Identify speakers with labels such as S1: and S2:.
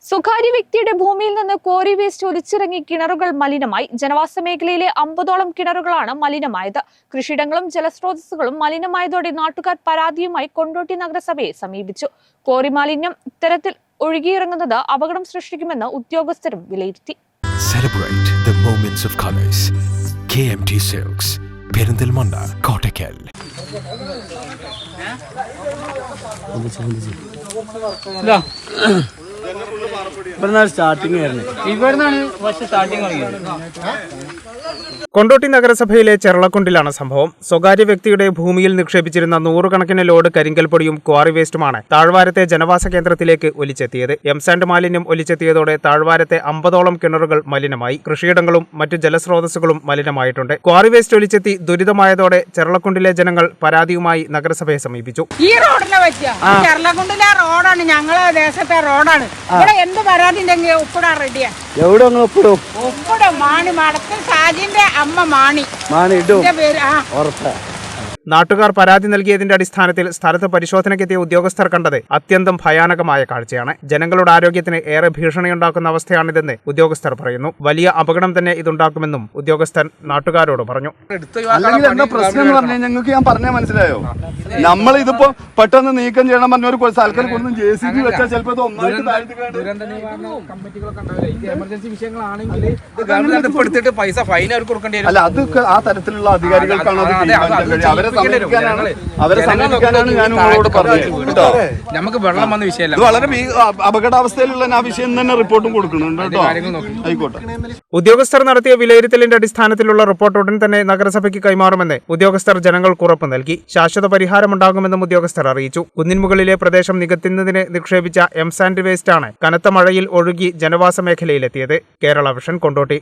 S1: സ്വകാര്യ വ്യക്തിയുടെ ഭൂമിയിൽ നിന്ന് ക്വാറി വേസ്റ്റ് ഒലിച്ചിറങ്ങി കിണറുകൾ മലിനമായി. ജനവാസ മേഖലയിലെ 50ഓളം കിണറുകളാണ് മലിനമായത്. കൃഷിയിടങ്ങളും ജലസ്രോതസ്സുകളും മലിനമായതോടെ നാട്ടുകാർ പരാതിയുമായി കൊണ്ടോട്ടി നഗരസഭയെ സമീപിച്ചു. ക്വാറി മാലിന്യം ഇത്തരത്തിൽ ഒഴുകിയിറങ്ങുന്നത് അപകടം സൃഷ്ടിക്കുമെന്ന് ഉദ്യോഗസ്ഥരും വിലയിരുത്തി.
S2: Celebrate the moments of colors. KMT Silks, Perinthalmanna, Kottakkal.
S3: Kondotty നഗരസഭയിലെ ചെർളക്കുണ്ടിലാണ് സംഭവം. സ്വകാര്യ വ്യക്തിയുടെ ഭൂമിയിൽ നിക്ഷേപിച്ചിരുന്ന 100 ലോഡ് കരിങ്കൽപ്പൊടിയും ക്വാറി വേസ്റ്റുമാണ് താഴ്വാരത്തെ ജനവാസ കേന്ദ്രത്തിലേക്ക് ഒലിച്ചെത്തിയത്. എംസാൻഡ് മാലിന്യം ഒലിച്ചെത്തിയതോടെ താഴ്വാരത്തെ 50ഓളം കിണറുകൾ മലിനമായി. കൃഷിയിടങ്ങളും മറ്റു ജലസ്രോതസ്സുകളും മലിനമായിട്ടുണ്ട്. ക്വാറി വേസ്റ്റ് ഒലിച്ചെത്തി ദുരിതമായതോടെ ചെർളക്കുണ്ടിലെ ജനങ്ങൾ പരാതിയുമായി നഗരസഭയെ സമീപിച്ചു.
S4: ഈ റോഡിനെ പറ്റിയ ചെർളക്കുണ്ടിലെ റോഡാണ്, ഞങ്ങളെ ദേശത്തെ റോഡാണ്. ഇവിടെ എന്ത് പരാതി ഉണ്ടെങ്കിൽ ഒപ്പിടാൻ റെഡിയാ.
S5: എവിടെ
S4: ഒപ്പിടും. മാണി മടത്തിൽ സാജിന്റെ അമ്മ മാണി പേര്.
S3: നാട്ടുകാർ പരാതി നൽകിയതിന്റെ അടിസ്ഥാനത്തിൽ സ്ഥലത്ത് പരിശോധനയ്ക്കെത്തിയ ഉദ്യോഗസ്ഥർ കണ്ടത് അത്യന്തം ഭയാനകമായ കാഴ്ചയാണ്. ജനങ്ങളുടെ ആരോഗ്യത്തിന് ഏറെ ഭീഷണിയുണ്ടാക്കുന്ന അവസ്ഥയാണിതെന്ന് ഉദ്യോഗസ്ഥർ പറയുന്നു. വലിയ അപകടം തന്നെ ഇതുണ്ടാക്കുമെന്നും ഉദ്യോഗസ്ഥർ നാട്ടുകാരോട് പറഞ്ഞു.
S5: അല്ലെങ്കിൽ എന്താ പ്രശ്നം എന്ന് പറഞ്ഞാൽ ഞങ്ങൾക്ക് ഞാൻ പറഞ്ഞാൽ മനസ്സിലായോ? നമ്മൾ ഇതിപ്പോ പെട്ടെന്ന് നീക്കം ചെയ്യണം പറഞ്ഞ ഒരു സ്ഥലത്തിൽ കൊണ്ടും JCB വെച്ചാൽ ചിലപ്പോൾ അല്ല, അത് ആ തരത്തിലുള്ള അധികാരികൾക്കാണ് അവരെ സമീപിക്കാനാണ് ഞാൻ നിങ്ങളോട് പറഞ്ഞത്.
S6: നമുക്ക് വെള്ളം വന്ന വിഷയമല്ല,
S5: ഇത് വളരെ അപകടാവസ്ഥയിലുള്ള ആ വിഷയം തന്നെ റിപ്പോർട്ടും കൊടുക്കുന്നുണ്ട് കേട്ടോ. ആയിക്കോട്ടെ.
S3: ഉദ്യോഗസ്ഥർ നടത്തിയ വിലയിരുത്തലിന്റെ അടിസ്ഥാനത്തിലുള്ള റിപ്പോർട്ട് ഉടൻ തന്നെ നഗരസഭയ്ക്ക് കൈമാറുമെന്ന് ഉദ്യോഗസ്ഥർ ജനങ്ങൾക്ക് ഉറപ്പ് നൽകി. ശാശ്വത പരിഹാരമുണ്ടാകുമെന്നും ഉദ്യോഗസ്ഥർ അറിയിച്ചു. കുന്നിൻമുകളിലെ പ്രദേശം നികത്തുന്നതിന് നിക്ഷേപിച്ച എംസാൻഡ് വേസ്റ്റാണ് കനത്ത മഴയിൽ ഒഴുകി ജനവാസ മേഖലയിലെത്തിയത്. കേരള വിഷൻ, കൊണ്ടോട്ടി.